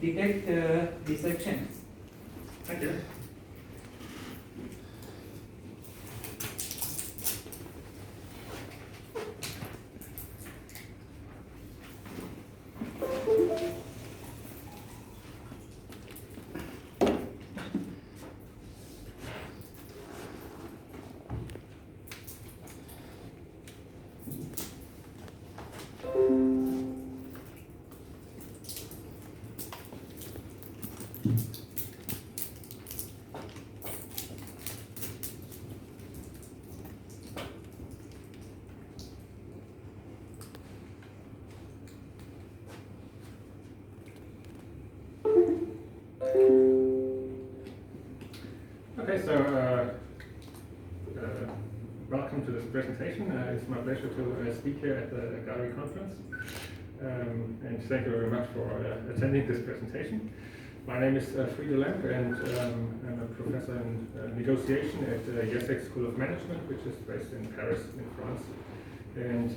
detect dissection. Thank you. Okay, so welcome to this presentation. It's my pleasure to speak here at the Gallery Conference. And thank you very much for attending this presentation. My name is Frieder Lemp, and I'm a professor in negotiation at the IESEG School of Management, which is based in Paris, in France. And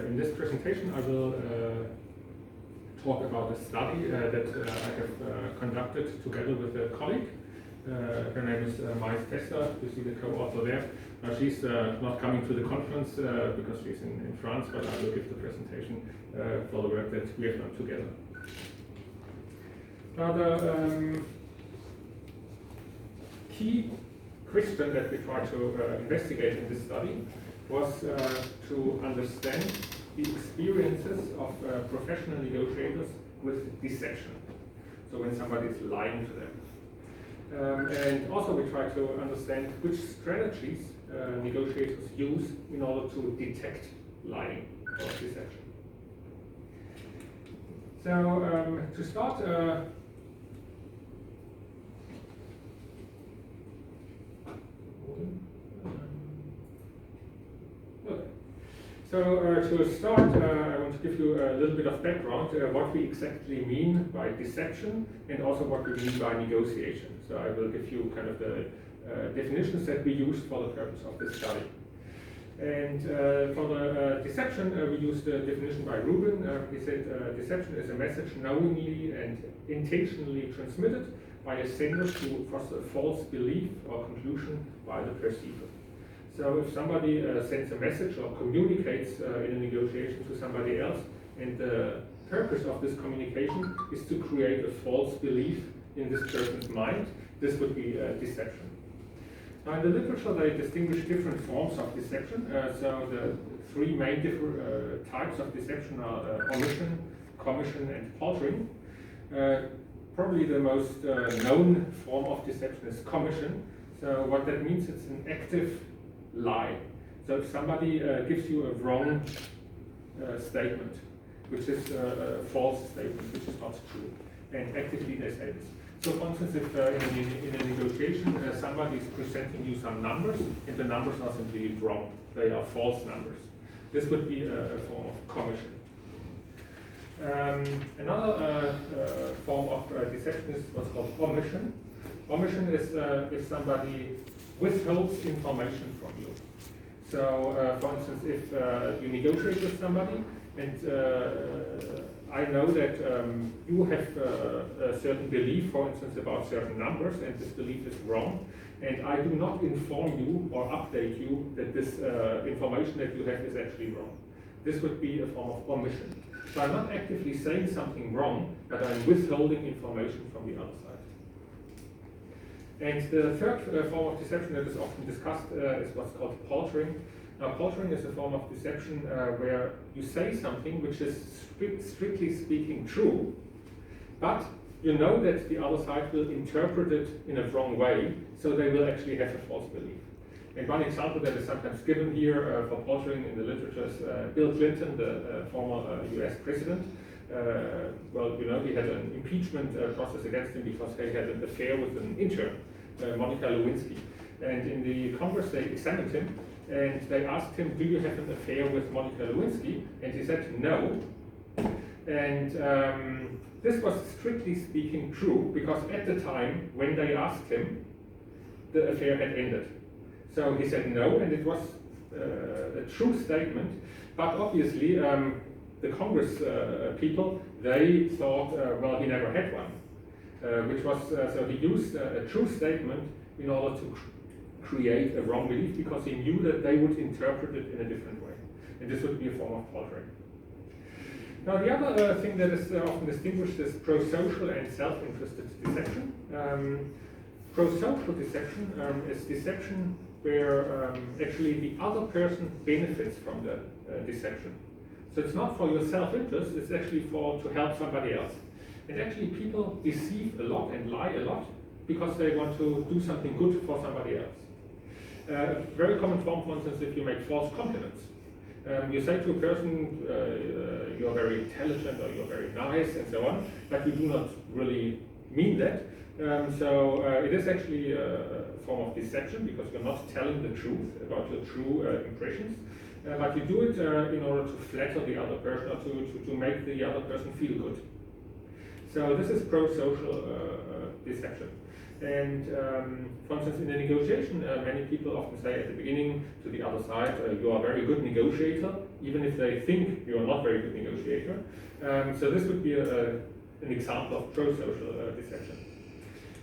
in this presentation, I will talk about a study that I have conducted together with a colleague. Her name is Mais Tester. You see the co-author there. She's not coming to the conference because she's in France, but I will give the presentation for the work that we have done together. Now, the key question that we tried to investigate in this study was to understand the experiences of professional negotiators with deception. So when somebody is lying to them. And also we try to understand which strategies negotiators use in order to detect lying or deception. So to start, I want to give you a little bit of background, what we exactly mean by deception and also what we mean by negotiation. So I will give you kind of the definitions that we used for the purpose of this study. And for the deception, we used the definition by Rubin. He said deception is a message knowingly and intentionally transmitted by a sender to foster a false belief or conclusion by the perceiver. So if somebody sends a message or communicates in a negotiation to somebody else, and the purpose of this communication is to create a false belief in this person's mind, this would be deception. Now in the literature they distinguish different forms of deception. So the three main different types of deception are omission, commission, and paltering. Probably the most known form of deception is commission. So what that means, it's an active lie. So if somebody gives you a wrong statement, which is a false statement, which is not true, and actively they say this. So for instance, if in a negotiation somebody is presenting you some numbers, and the numbers are simply wrong, they are false numbers. This would be a form of commission. Another form of deception is what's called omission. Omission is if somebody withholds information from you. So, for instance, if you negotiate with somebody and I know that you have a certain belief, for instance, about certain numbers, and this belief is wrong, and I do not inform you or update you that this information that you have is actually wrong. This would be a form of omission. So I'm not actively saying something wrong, but I'm withholding information from the other side. And the third form of deception that is often discussed is what's called paltering. Now, paltering is a form of deception where you say something which is strictly speaking true, but you know that the other side will interpret it in a wrong way, so they will actually have a false belief. And one example that is sometimes given here for paltering in the literature is Bill Clinton, the former US president. Well, you know, he had an impeachment process against him because he had an affair with an intern, Monica Lewinsky. And in the Congress, they examined him and they asked him, do you have an affair with Monica Lewinsky? And he said no. And this was strictly speaking true because at the time when they asked him, the affair had ended. So he said no, and it was a true statement. But obviously, the Congress people, they thought, well, he never had one. which was, so he used a true statement in order to create a wrong belief because he knew that they would interpret it in a different way. And this would be a form of paltering. Now the other thing that is often distinguished is pro-social and self-interested deception. Pro-social deception is deception where actually the other person benefits from the deception. So it's not for your self-interest, it's actually to help somebody else. And actually people deceive a lot and lie a lot because they want to do something good for somebody else. A very common form, for instance, if you make false compliments. You say to a person, you're very intelligent or you're very nice and so on, but you do not really mean that. So it is actually a form of deception because you're not telling the truth about your true impressions, but you do it in order to flatter the other person or to make the other person feel good. So this is pro-social deception. And for instance, in a negotiation, many people often say at the beginning to the other side, you are a very good negotiator, even if they think you are not a very good negotiator. So this would be an example of pro-social deception.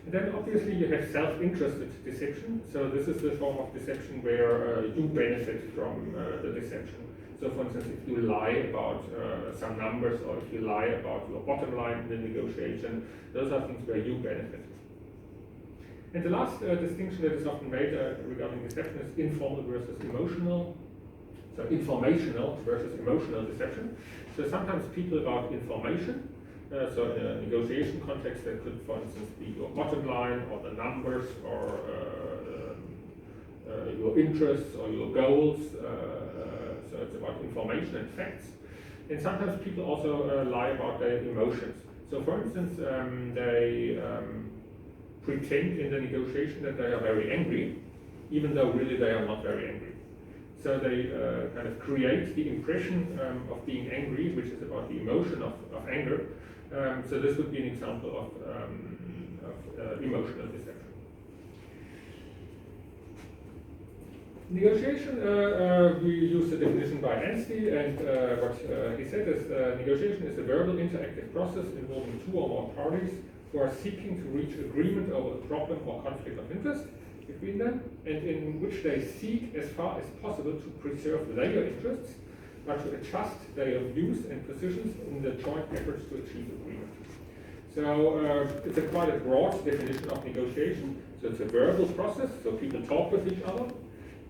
And then obviously you have self-interested deception. So this is the form of deception where you benefit from the deception. So for instance, if you lie about some numbers or if you lie about your bottom line in the negotiation, those are things where you benefit. And the last distinction that is often made regarding deception is informal versus emotional. So informational versus emotional deception. So sometimes people about information, so in a negotiation context that could, for instance, be your bottom line or the numbers or your interests or your goals. So it's about information and facts. And sometimes people also lie about their emotions. So for instance, they pretend in the negotiation that they are very angry, even though really they are not very angry. So they kind of create the impression of being angry, which is about the emotion of anger. So this would be an example of emotional deception. Negotiation, we use the definition by Anstey, and what he said is negotiation is a verbal interactive process involving two or more parties who are seeking to reach agreement over a problem or conflict of interest between them, and in which they seek as far as possible to preserve their interests, but to adjust their views and positions in the joint efforts to achieve agreement. So it's quite a broad definition of negotiation. So it's a verbal process, so people talk with each other,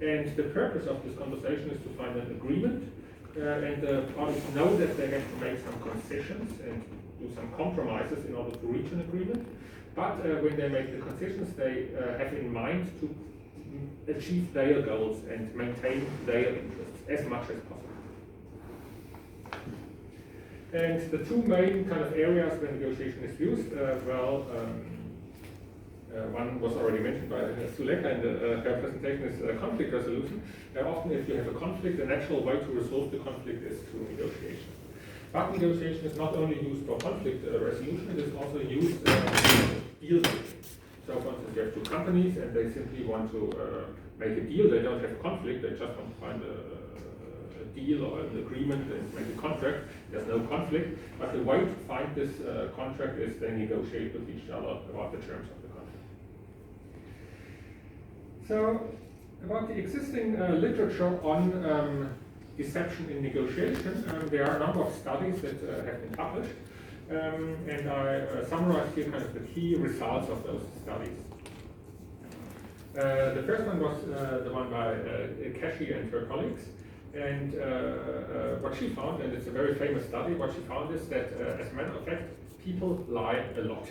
and the purpose of this conversation is to find an agreement, and the parties know that they have to make some concessions and do some compromises in order to reach an agreement. But when they make the concessions, they have in mind to achieve their goals and maintain their interests as much as possible. And the two main kind of areas where negotiation is used, one was already mentioned by Suleka in her presentation, is conflict resolution. Often if you have a conflict, the natural way to resolve the conflict is through negotiation. But negotiation is not only used for conflict resolution, it is also used deal making. So for instance, you have two companies and they simply want to make a deal. They don't have a conflict, they just want to find a deal or an agreement and make a contract. There's no conflict, but the way to find this contract is they negotiate with each other about the terms of the contract. So about the existing literature on deception in negotiation, there are a number of studies that have been published, and I summarized here kind of the key results of those studies. The first one was the one by Kashi and her colleagues, and what she found, and it's a very famous study, what she found is that as a matter of fact, people lie a lot.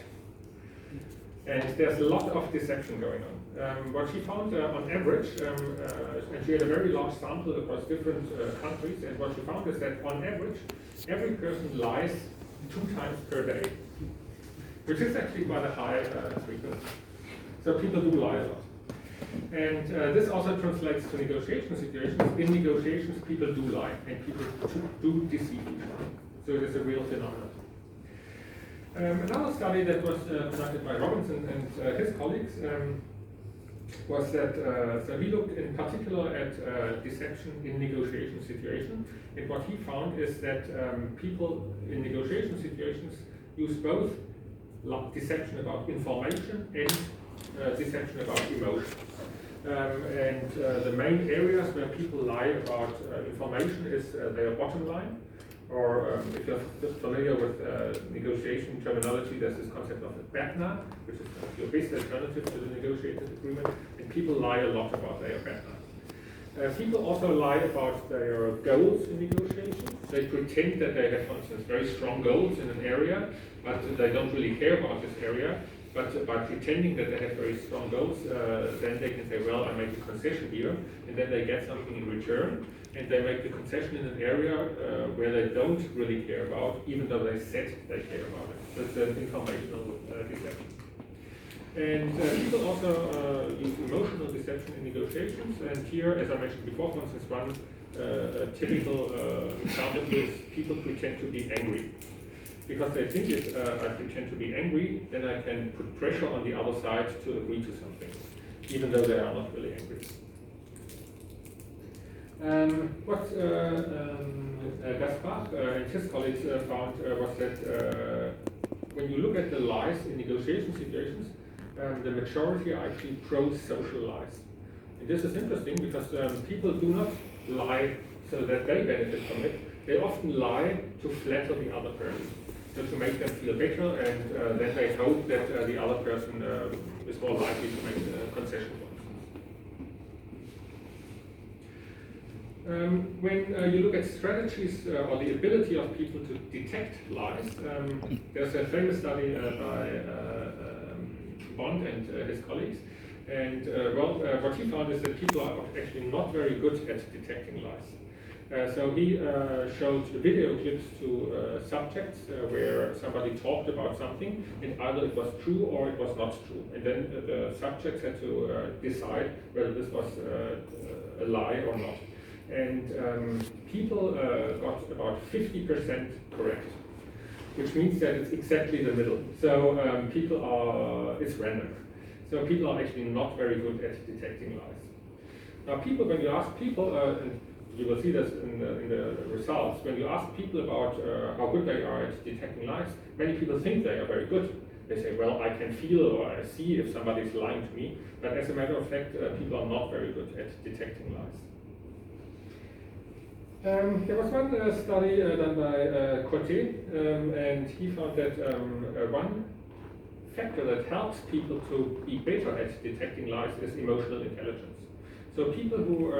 And there's a lot of deception going on. What she found on average, and she had a very large sample across different countries, and what she found is that on average, every person lies 2 times per day, which is actually quite a high frequency. So people do lie a lot. And this also translates to negotiation situations. In negotiations, people do lie, and people do deceive each other. So it is a real phenomenon. Another study that was conducted by Robinson and his colleagues was that, so he looked in particular at deception in negotiation situations, and what he found is that people in negotiation situations use both deception about information and deception about emotion. The main areas where people lie about information is their bottom line, or if you're familiar with negotiation terminology, there's this concept of a BATNA, which is your best alternative to the negotiated agreement, and people lie a lot about their BATNA. People also lie about their goals in negotiations. They pretend that they have, for instance, very strong goals in an area, but they don't really care about this area. But by pretending that they have very strong goals, then they can say, well, I make a concession here, and then they get something in return, and they make the concession in an area where they don't really care about, even though they said they care about it. So it's an informational deception. And people also use emotional deception in negotiations. And here, as I mentioned before, for instance, one typical example is people pretend to be angry. Because they think if I pretend to be angry, then I can put pressure on the other side to agree to something, even though they are not really angry. What Gaspard and his colleagues found was that when you look at the lies in negotiation situations, the majority are actually pro-social lies. And this is interesting because people do not lie so that they benefit from it. They often lie to flatter the other person, so to make them feel better, and then they hope that the other person is more likely to make a concession, for instance. When you look at strategies or the ability of people to detect lies, there's a famous study by Bond and his colleagues, and what he found is that people are actually not very good at detecting lies. So he showed video clips to subjects where somebody talked about something, and either it was true or it was not true, and then the subjects had to decide whether this was a lie or not. And people got about 50% correct, which means that it's exactly the middle. So it's random. So people are actually not very good at detecting lies. Now when you ask people, and you will see this in the results, when you ask people about how good they are at detecting lies, many people think they are very good. They say, well, I can feel or I see if somebody is lying to me, but as a matter of fact, people are not very good at detecting lies. There was one study done by Coté, and he found that one factor that helps people to be better at detecting lies is emotional intelligence. So people who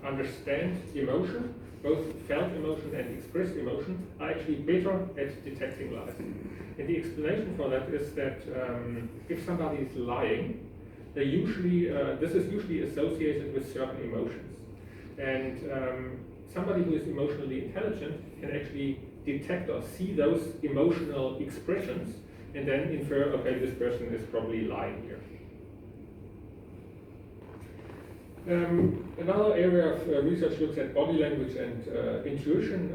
understand emotion, both felt emotion and expressed emotion, are actually better at detecting lies. And the explanation for that is that if somebody is lying, this is usually associated with certain emotions. And somebody who is emotionally intelligent can actually detect or see those emotional expressions and then infer, okay, this person is probably lying here. Another area of research looks at body language and intuition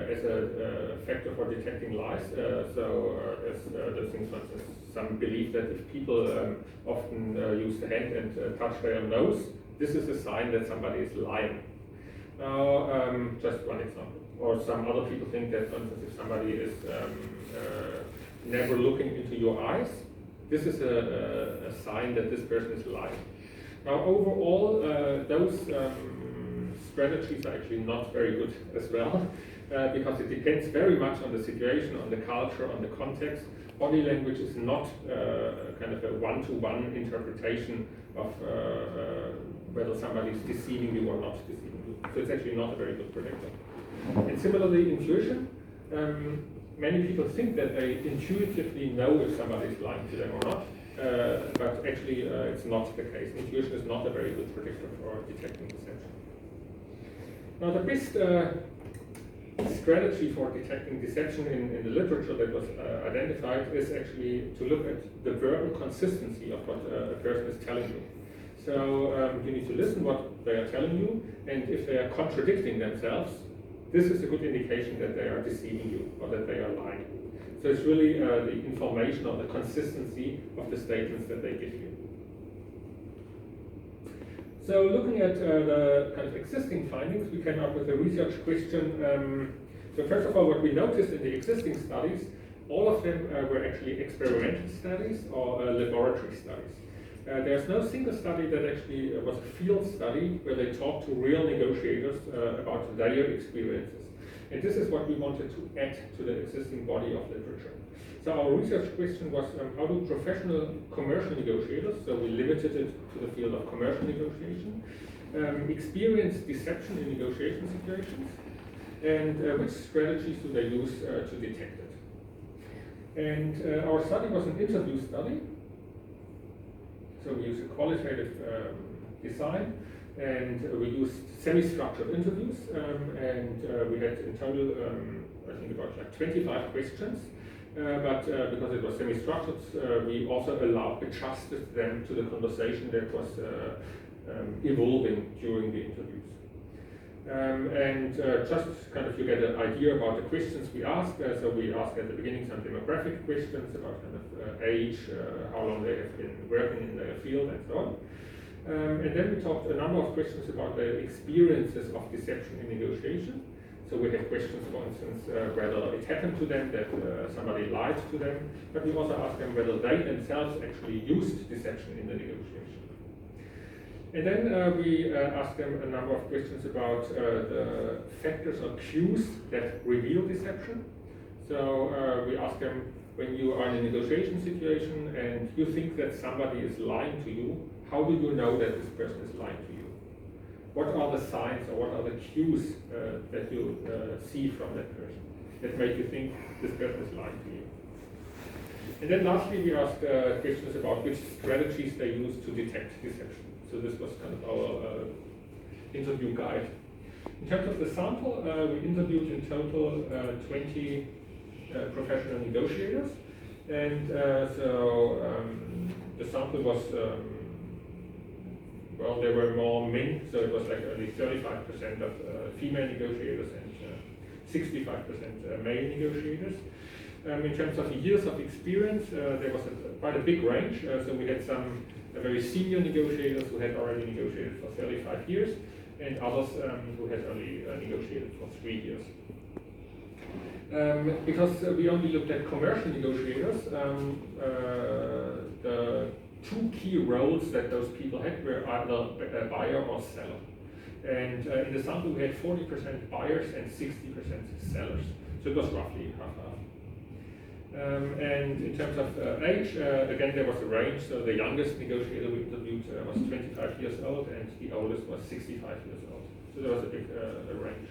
as a factor for detecting lies. As those things, for instance, some believe that if people often use the hand and touch their nose, this is a sign that somebody is lying. Now, just one example. Or some other people think that, for instance, if somebody is never looking into your eyes, this is a sign that this person is lying. Now, overall, those strategies are actually not very good as well, because it depends very much on the situation, on the culture, on the context. Body language is not kind of a one-to-one interpretation of whether somebody is deceiving you or not deceiving you. So it's actually not a very good predictor. And similarly, intuition. Many people think that they intuitively know if somebody is lying to them or not, but actually it's not the case. Intuition is not a very good predictor for detecting deception. Now the best strategy for detecting deception in the literature that was identified is actually to look at the verbal consistency of what a person is telling you. So you need to listen what they are telling you, and if they are contradicting themselves, this is a good indication that they are deceiving you or that they are lying. So it's really the information or the consistency of the statements that they give you. So looking at the kind of existing findings, we came up with a research question. So first of all, what we noticed in the existing studies All of them were actually experimental studies or laboratory studies. There's no single study that actually was a field study where they talked to real negotiators about their experiences. And this is what we wanted to add to the existing body of literature. So our research question was, how do professional commercial negotiators, so we limited it to the field of commercial negotiation, experience deception in negotiation situations, and which strategies do they use to detect it? And our study was an interview study. So we used a qualitative design, and we used semi-structured interviews, and we had in total, I think about like 25 questions. But because it was semi-structured, we also adjusted them to the conversation that was evolving during the interviews. Just kind of you get an idea about the questions we asked. So we asked at the beginning some demographic questions about kind of age, how long they have been working in their field, and so on. And then we talked a number of questions about their experiences of deception in negotiation. So we had questions, for instance, whether it happened to them that somebody lied to them, but we also asked them whether they themselves actually used deception in the negotiation. And then we asked them a number of questions about the factors or cues that reveal deception. So we asked them, when you are in a negotiation situation and you think that somebody is lying to you, how do you know that this person is lying to you? What are the signs or what are the cues that you see from that person that make you think this person is lying to you? And then lastly, we asked questions about which strategies they use to detect deception. So this was kind of our interview guide. In terms of the sample, we interviewed in total 20 professional negotiators, and the sample was well, there were more men, so it was like only 35% of female negotiators and 65% male negotiators. In terms of years of experience, there was quite a big range. So we had some very senior negotiators who had already negotiated for 35 years, and others who had only negotiated for 3 years. Because we only looked at commercial negotiators, the two key roles that those people had were either a buyer or seller. And in the sample we had 40% buyers and 60% sellers. So it was roughly half-half. And in terms of age, again there was a range. So the youngest negotiator we interviewed was 25 years old and the oldest was 65 years old. So there was a big range.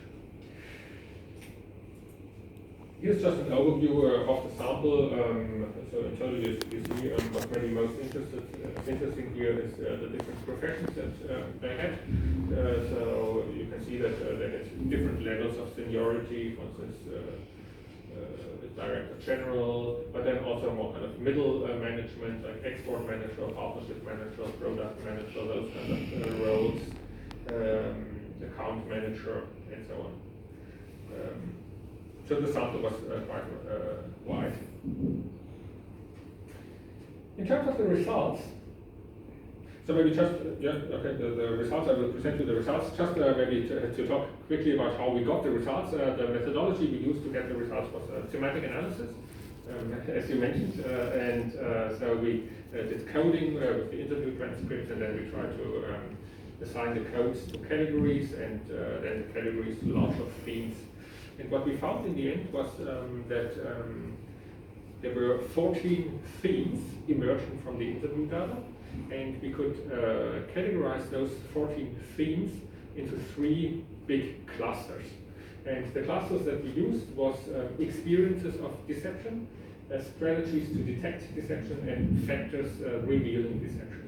Here's just an overview of the sample. So in total, you see what's maybe most interesting here is the different professions that they had. So you can see that they had different levels of seniority, for instance, the director general, but then also more kind of middle management, like export manager, partnership manager, product manager, those kind of roles, account manager, and so on. So the sample was quite wide. In terms of the results, so maybe just, the results, I will present you the results, just maybe to talk quickly about how we got the results. The methodology we used to get the results was semantic analysis, as you mentioned, and so we did coding with the interview transcripts, and then we tried to assign the codes to categories, and then the categories to larger themes. And what we found in the end was that there were 14 themes emerging from the interview data, and we could categorize those 14 themes into 3 big clusters. And the clusters that we used was experiences of deception, strategies to detect deception, and factors revealing deception.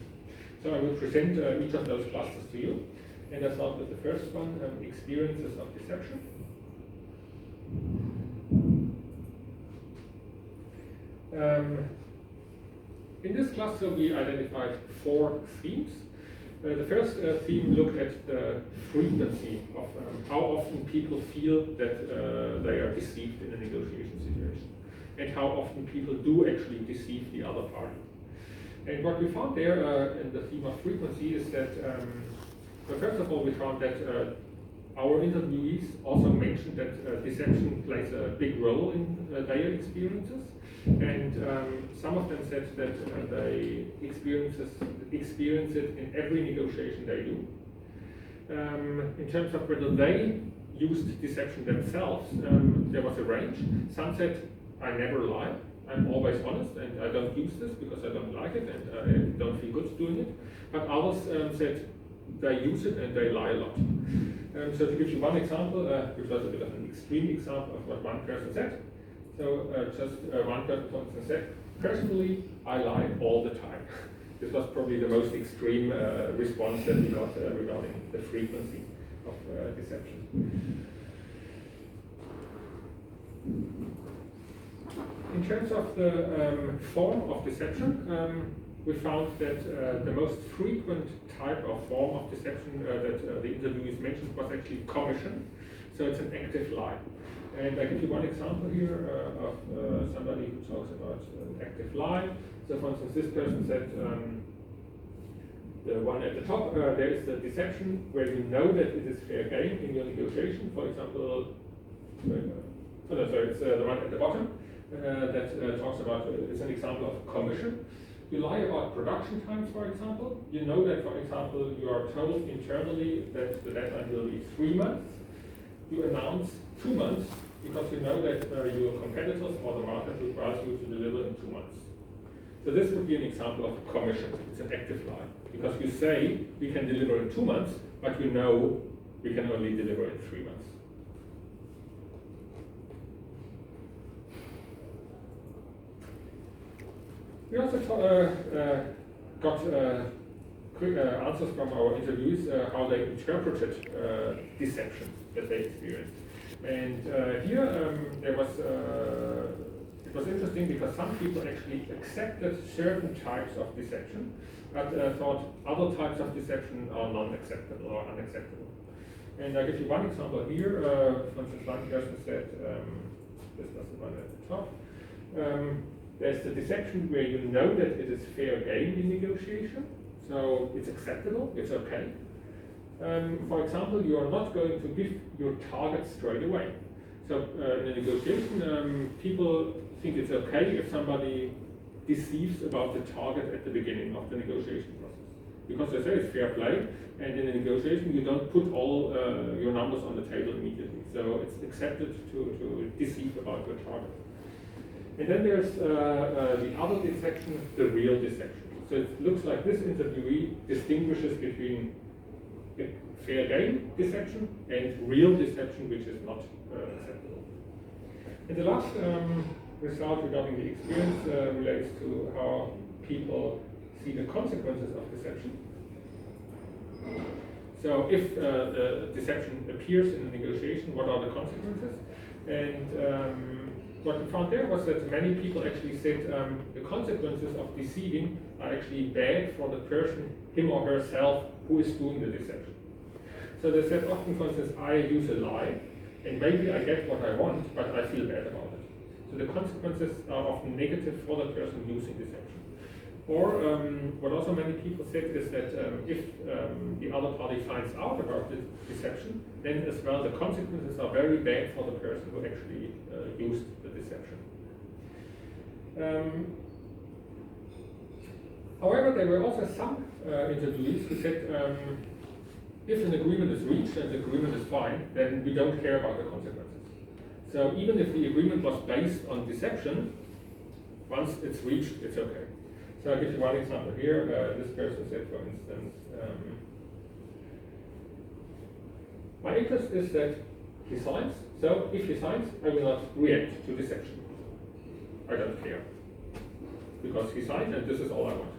So I will present each of those clusters to you. And I start with the first one, experiences of deception. In this cluster we identified 4 themes. The first theme looked at the frequency of how often people feel that they are deceived in a negotiation situation, and how often people do actually deceive the other party. And what we found there in the theme of frequency is that, well, first of all, we found that our interviewees also mentioned that deception plays a big role in their experiences. And some of them said that they experience it in every negotiation they do. In terms of whether they used deception themselves, there was a range. Some said, I never lie, I'm always honest, and I don't use this because I don't like it and I don't feel good doing it. But others said they use it and they lie a lot. So to give you one example, which was a bit of an extreme example of what one person said. So just one person, for instance, said, personally, I lie all the time. This was probably the most extreme response that we got regarding the frequency of deception. In terms of the form of deception, we found that the most frequent type of form of deception that the interviewees mentioned was actually commission. So it's an active lie. And I give you one example here of somebody who talks about an active lie. So for instance, this person said, the one at the top, there is a deception where you know that it is fair game in your negotiation. For example, it's the one at the bottom that talks about, it's an example of commission. You lie about production times, for example. You know that, for example, you are told internally that the deadline will be 3 months. You announce 2 months because you know that your competitors or the market requires you to deliver in 2 months. So this would be an example of commission. It's an active lie. Because you say we can deliver in 2 months, but you know we can only deliver in 3 months. We also got quick answers from our interviews how they interpreted deception that they experienced. And here there was it was interesting because some people actually accepted certain types of deception, but thought other types of deception are non-acceptable or unacceptable. And I give you one example here. For instance, one person said, this was the one at the top. There's the deception where you know that it is fair game in negotiation, so it's acceptable, it's okay. For example, you are not going to give your target straight away. So in a negotiation, people think it's okay if somebody deceives about the target at the beginning of the negotiation process. Because they say it's fair play, and in a negotiation you don't put all your numbers on the table immediately. So it's accepted to deceive about your target. And then there's the other deception, the real deception. So it looks like this interviewee distinguishes between fair game deception and real deception, which is not acceptable. And the last result regarding the experience relates to how people see the consequences of deception. So if deception appears in a negotiation, what are the consequences? And what we found there was that many people actually said the consequences of deceiving are actually bad for the person, him or herself, who is doing the deception. So they said often, for instance, I use a lie, and maybe I get what I want, but I feel bad about it. So the consequences are often negative for the person using deception. Or what also many people said is that if the other party finds out about the deception, then as well the consequences are very bad for the person who actually used the deception. However, there were also some interviewees who said if an agreement is reached and the agreement is fine, then we don't care about the consequences. So even if the agreement was based on deception, once it's reached, it's okay. So I'll give you one example here. This person said, for instance, my interest is that he signs, so if he signs, I will not react to deception. I don't care. Because he signed and this is all I want.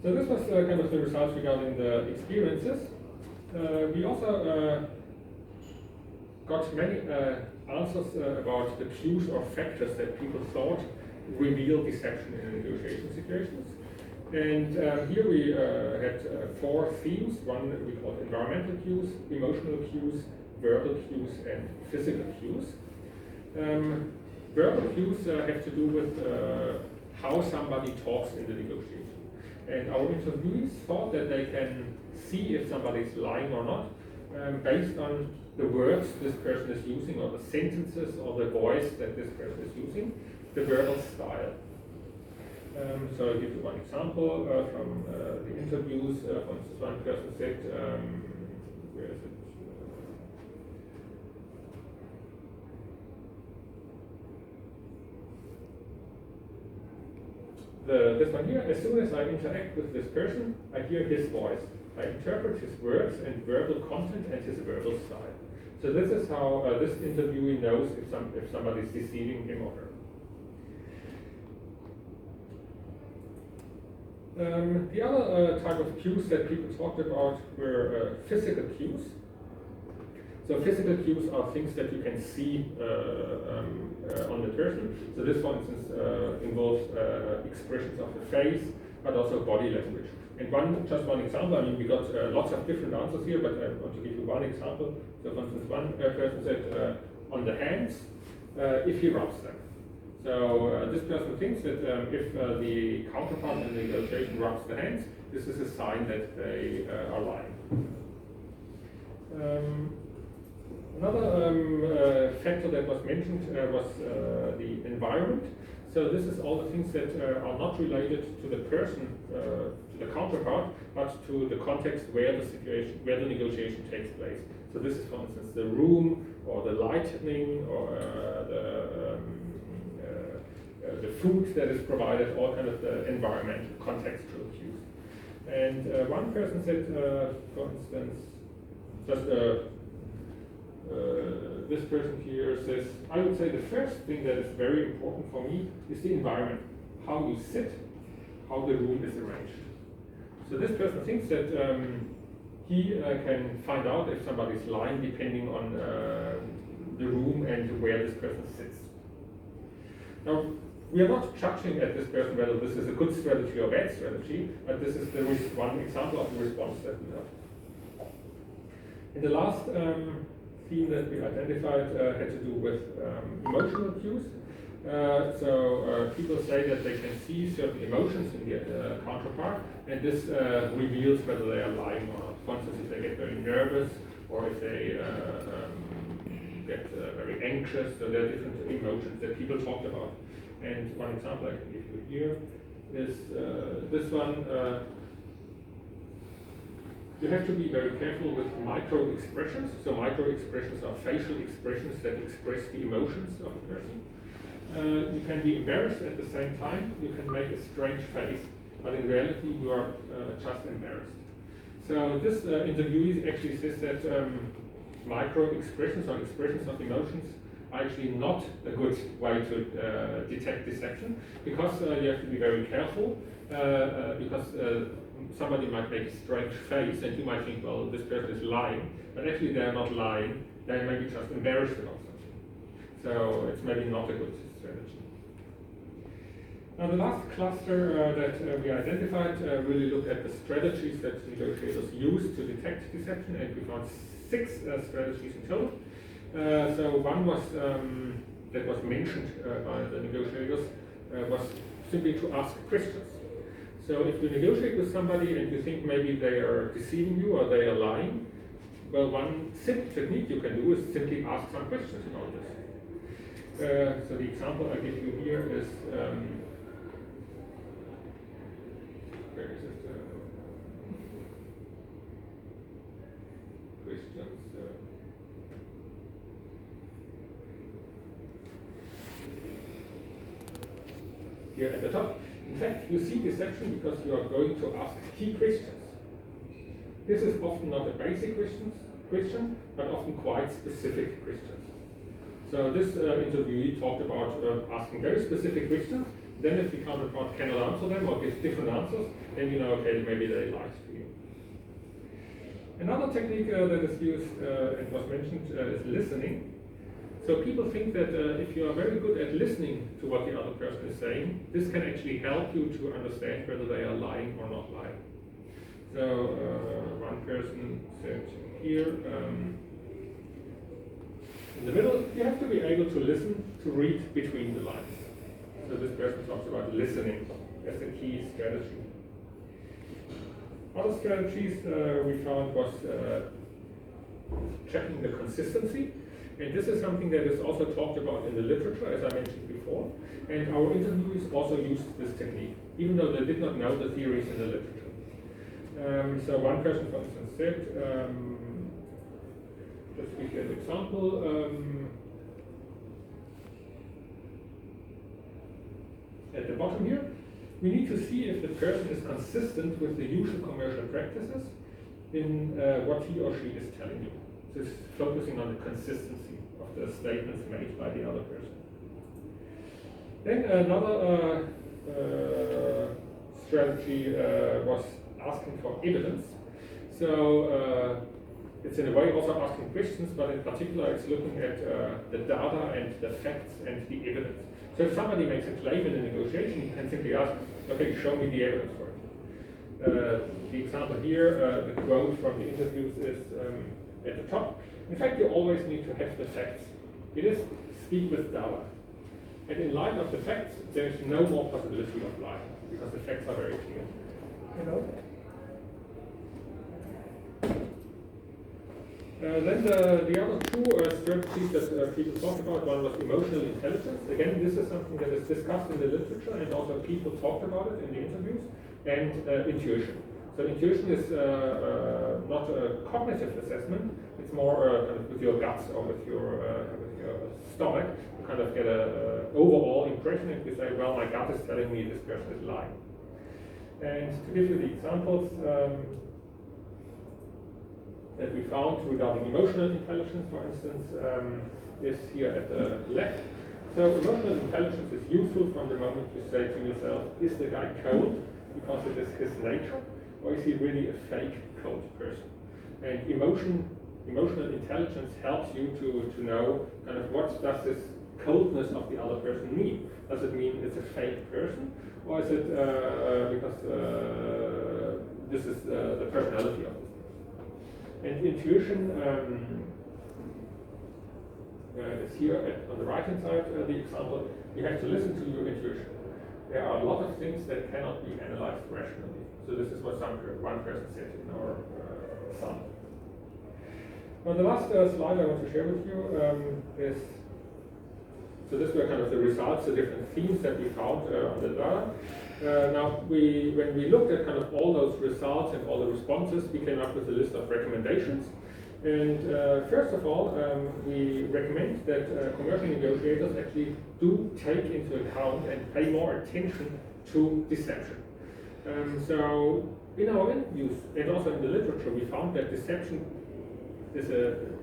So this was kind of the results regarding the experiences. We also got many answers about the cues or factors that people thought reveal deception in negotiation situations. And here we had 4 themes. One we called environmental cues, emotional cues, verbal cues, and physical cues. Verbal cues have to do with how somebody talks in the negotiation. And our interviewees thought that they can see if somebody is lying or not based on the words this person is using, or the sentences, or the voice that this person is using, the verbal style. So I'll give you one example from the interviews. For instance, one person said, where is it? This one here, as soon as I interact with this person, I hear his voice. I interpret his words and verbal content and his verbal style. So this is how this interviewee knows if somebody is deceiving him or her. The other type of cues that people talked about were physical cues. So physical cues are things that you can see on the person. So this, for instance, involves expressions of the face, but also body language. And just one example, I mean, we got lots of different answers here, but I want to give you one example. So for instance, one person said on the hands, if he rubs them. So this person thinks that if the counterpart in the negotiation rubs the hands, this is a sign that they are lying. Another factor that was mentioned was the environment. So this is all the things that are not related to the person, to the counterpart, but to the context where the negotiation takes place. So this is, for instance, the room, or the lighting, or the food that is provided, all kind of the environmental contextual cues. And one person said, for instance, just this person here says, I would say the first thing that is very important for me is the environment, how you sit, how the room is arranged. So this person thinks that he can find out if somebody is lying depending on the room and where this person sits. Now, we are not judging at this person whether this is a good strategy or bad strategy, but this is one example of the response that we have. In the last theme that we identified had to do with emotional cues. So people say that they can see certain emotions in the counterpart, and this reveals whether they are lying or not. For instance, if they get very nervous, or if they get very anxious, so there are different emotions that people talked about. And one example I can give you here is this one. You have to be very careful with micro expressions. So micro expressions are facial expressions that express the emotions of a person. You can be embarrassed at the same time. You can make a strange face, but in reality you are just embarrassed. So this interviewee actually says that micro expressions or expressions of emotions are actually not a good way to detect deception, because you have to be very careful, because somebody might make a strange face and you might think, well, this person is lying, but actually they're not lying, they may be just embarrassed about something. So it's maybe not a good strategy. Now the last cluster that we identified really looked at the strategies that negotiators use to detect deception, and we found 6 strategies in total. So one was that was mentioned by the negotiators was simply to ask questions. So if you negotiate with somebody and you think maybe they are deceiving you or they are lying, well, one simple technique you can do is simply ask some questions about this. So the example I give you here is, where is it? Questions. Here at the top. In fact, you see deception because you are going to ask key questions. This is often not a basic question, but often quite specific questions. So this interviewee talked about asking very specific questions. Then if the counterpart cannot answer them or gives different answers, then you know, okay, maybe they lied to you. Another technique that is used and was mentioned is listening. So people think that if you are very good at listening to what the other person is saying, this can actually help you to understand whether they are lying or not lying. So one person said here, in the middle, you have to be able to listen, to read between the lines. So this person talks about listening as a key strategy. Other strategies we found was checking the consistency. And this is something that is also talked about in the literature, as I mentioned before. And our interviewees also used this technique, even though they did not know the theories in the literature. So one person, for instance, said, just give you an example. At the bottom here, we need to see if the person is consistent with the usual commercial practices in what he or she is telling you. This is focusing on the consistency of the statements made by the other person. Then another strategy was asking for evidence. So it's in a way also asking questions, but in particular it's looking at the data and the facts and the evidence. So if somebody makes a claim in a negotiation, you can simply ask, okay, show me the evidence for it. The example here, the quote from the interviews is at the top. In fact, you always need to have the facts. It is speak with data. And in light of the facts, there is no more possibility of lying, because the facts are very clear. Hello? Then the other two strategies that people talked about, one was emotional intelligence. Again, this is something that is discussed in the literature, and also people talked about it in the interviews, and intuition. So intuition is not a cognitive assessment, it's more kind of with your guts or with your stomach. You kind of get an overall impression, and you say, well, my gut is telling me this person is lying. And to give you the examples, that we found regarding emotional intelligence, for instance, is here at the left. So emotional intelligence is useful from the moment you say to yourself, is the guy cold because it is his nature, or is he really a fake cold person? And emotional intelligence helps you to know kind of what does this coldness of the other person mean. Does it mean it's a fake person, or is it because this is the personality of this? And intuition is here on the right-hand side, the example. You have to listen to your intuition. There are a lot of things that cannot be analyzed rationally. So this is what one person said in our sample. Now the last slide I want to share with you is, so these were kind of the results, the different themes that we found on the data. Now, when we looked at kind of all those results and all the responses, we came up with a list of recommendations. And first of all, we recommend that commercial negotiators actually do take into account and pay more attention to deception. So in our interviews and also in the literature, we found that deception is an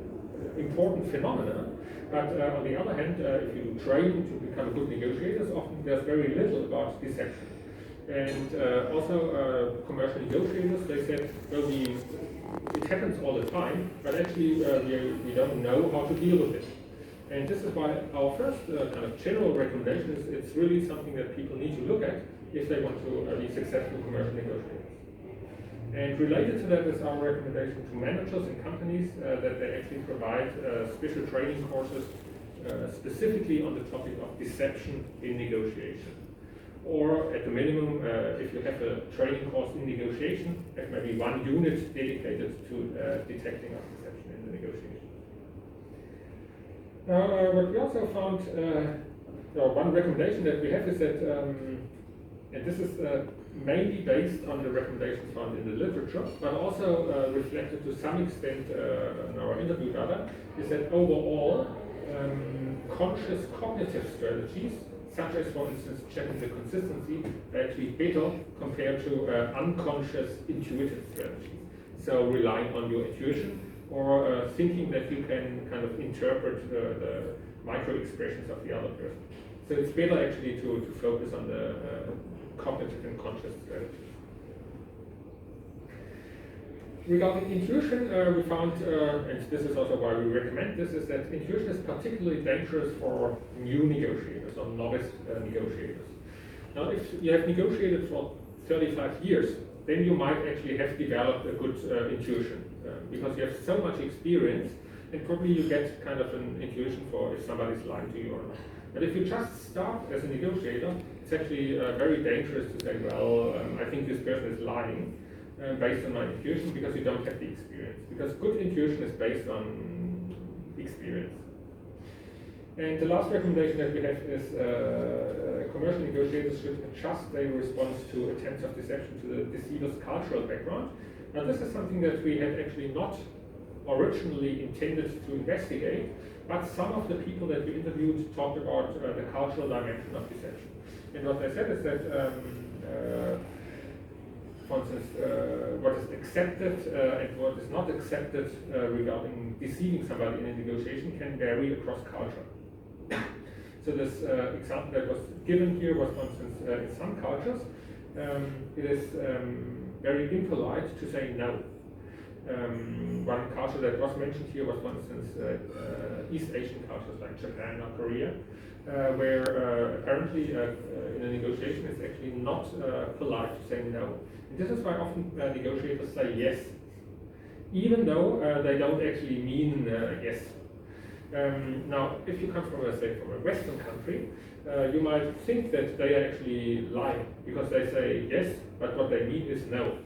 important phenomenon. But on the other hand, if you train to become good negotiators, often there's very little about deception. And also commercial negotiators, they said, well, it happens all the time, but actually we don't know how to deal with it. And this is why our first kind of general recommendation is it's really something that people need to look at if they want to be successful commercial negotiators. And related to that is our recommendation to managers and companies that they actually provide special training courses specifically on the topic of deception in negotiation. Or at the minimum, if you have a training course in negotiation, have maybe one unit dedicated to detecting of deception in the negotiation. Now, what we also found, one recommendation that we have is that, and this is mainly based on the recommendations found in the literature, but also reflected to some extent in our interview data, is that overall, conscious cognitive strategies, such as, for instance, checking the consistency, are actually better compared to unconscious intuitive strategies. So relying on your intuition or thinking that you can kind of interpret the micro expressions of the other person. So it's better actually to focus on the cognitive and conscious strategies. Regarding intuition, we found, and this is also why we recommend this, is that intuition is particularly dangerous for new negotiators or novice negotiators. Now, if you have negotiated for 35 years, then you might actually have developed a good intuition because you have so much experience, and probably you get kind of an intuition for if somebody's lying to you or not. But if you just start as a negotiator, it's actually very dangerous to say, well, I think this person is lying. based on my intuition because you don't have the experience. Because good intuition is based on experience. And the last recommendation that we have is commercial negotiators should adjust their response to attempts of deception to the deceiver's cultural background. Now this is something that we had actually not originally intended to investigate, but some of the people that we interviewed talked about the cultural dimension of deception. And what they said is that, for instance, what is accepted and what is not accepted regarding deceiving somebody in a negotiation can vary across culture. So this example that was given here was, for instance, in some cultures, it is very impolite to say no. One culture that was mentioned here was, for instance, East Asian cultures like Japan or Korea, where apparently in a negotiation it's actually not polite to say no. And this is why often negotiators say yes, even though they don't actually mean yes. Now, if you come from, say, from a Western country, you might think that they are actually lying because they say yes, but what they mean is no.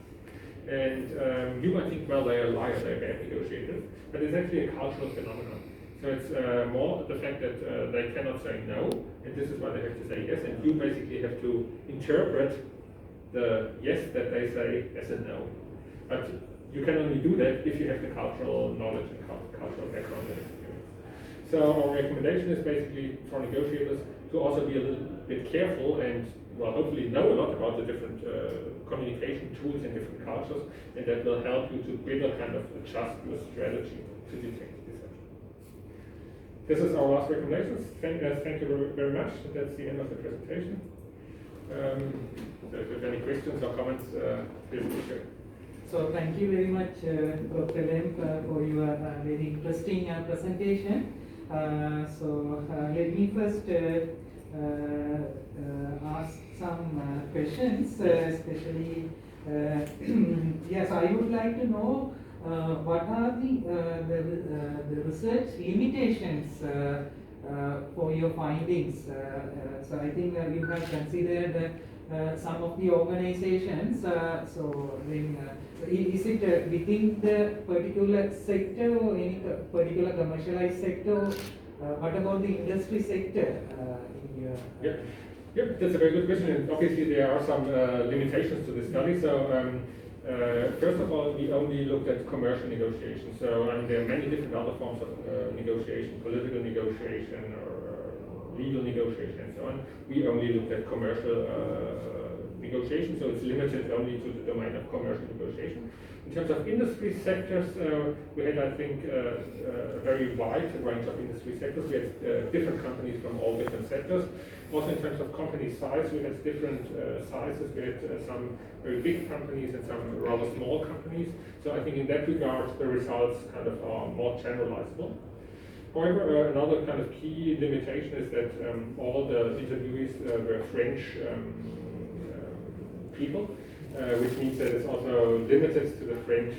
And you might think, well, they are liars, they are bad negotiators, but it's actually a cultural phenomenon. So it's more the fact that they cannot say no, and this is why they have to say yes, and you basically have to interpret the yes that they say as a no. But you can only do that if you have the cultural knowledge and cultural background and experience. So our recommendation is basically for negotiators to also be a little bit careful and, well, hopefully know a lot about the different communication tools in different cultures, and that will help you to better kind of adjust your strategy to detect deception. This is our last recommendations. Thank you very much. That's the end of the presentation. So if you have any questions or comments, please share. So thank you very much, Dr. Lemp, for your very interesting presentation. So let me first ask some questions, especially, yes, I would like to know what are the research limitations for your findings. So I think you have considered some of the organizations, so then is it within the particular sector or any particular commercialized sector? What about the industry sector? Yep, that's a very good question, and obviously there are some limitations to this study. So first of all, we only looked at commercial negotiation. So there are many different other forms of negotiation, political negotiation or legal negotiation and so on. We only looked at commercial negotiation, so it's limited only to the domain of commercial negotiation. In terms of industry sectors, we had, I think, a very wide range of industry sectors. We had different companies from all different sectors. Also in terms of company size, we had different sizes. We had some very big companies and some rather small companies. So I think in that regard, the results kind of are more generalizable. However, another kind of key limitation is that all the interviewees were French people, which means that it's also limited to the French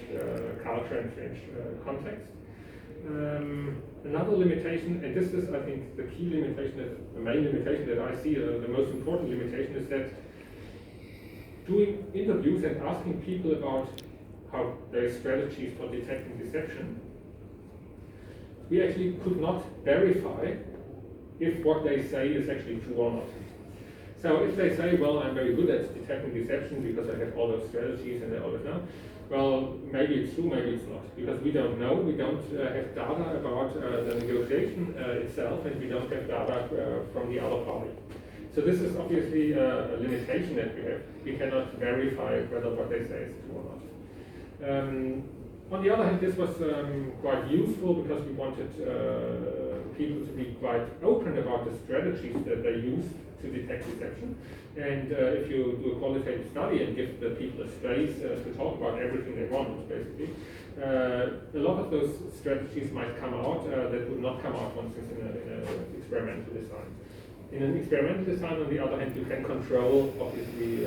culture and French context. Another limitation, and this is, I think, the key limitation, the main limitation that I see, the most important limitation, is that doing interviews and asking people about how their strategies for detecting deception, we actually could not verify if what they say is actually true or not. So if they say, well, I'm very good at detecting deception because I have all those strategies and I always know, well, maybe it's true, maybe it's not, because we don't know. We don't have data about the negotiation itself, and we don't have data from the other party. So this is obviously a limitation that we have. We cannot verify whether what they say is true or not. On the other hand, this was quite useful because we wanted people to be quite open about the strategies that they use to detect deception. And if you do a qualitative study and give the people a space to talk about everything they want, basically, a lot of those strategies might come out that would not come out, for instance, in an experimental design. In an experimental design, on the other hand, you can control, obviously,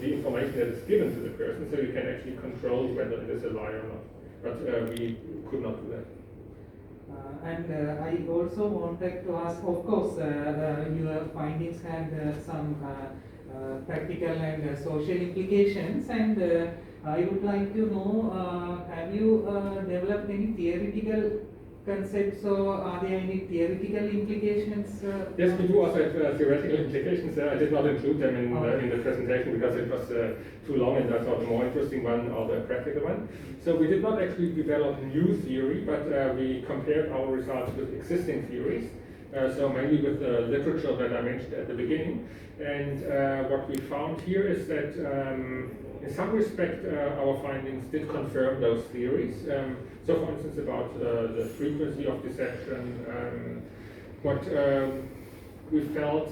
the information that is given to the person, so you can actually control whether it is a lie or not. But we could not do that. And I also wanted to ask, of course, your findings had some practical and social implications, and I would like to know, have you developed any theoretical concepts, or are there any theoretical implications? Yes, we do also have theoretical implications. I did not include them in the presentation because it was too long, and I thought the more interesting one or the practical one. So we did not actually develop new theory, but we compared our results with existing theories. So mainly with the literature that I mentioned at the beginning. And what we found here is that in some respect our findings did confirm those theories. So for instance about the frequency of deception, what we felt,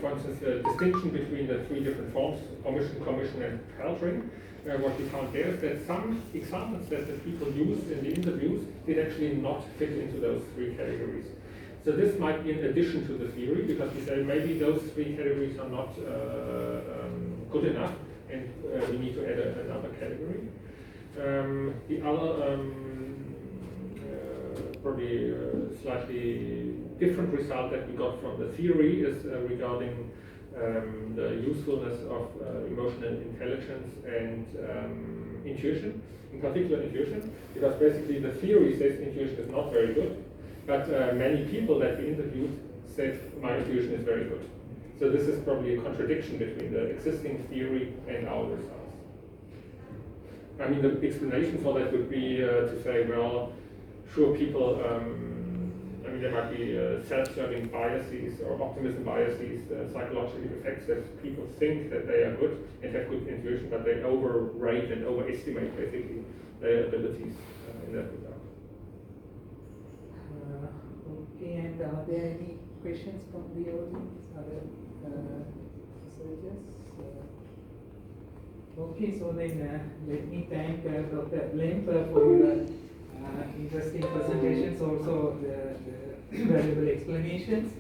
for instance, the distinction between the three different forms, omission, commission and peltering. What we found there is that some examples that the people used in the interviews did actually not fit into those three categories. So this might be an addition to the theory, because we say maybe those three categories are not good enough, and we need to add another category. The other probably slightly different result that we got from the theory is regarding the usefulness of emotional intelligence and intuition, in particular intuition, because basically the theory says intuition is not very good, but many people that we interviewed said my intuition is very good. So this is probably a contradiction between the existing theory and our results. I mean, the explanation for that would be to say, well, sure, people, I mean, there might be self-serving biases or optimism biases, psychological effects that people think that they are good and have good intuition, but they overrate and overestimate basically their abilities in that regard. Okay, and are there any questions from the audience? Are there researchers? Okay, so then let me thank Dr. Lemp for your interesting presentations, also the valuable explanations.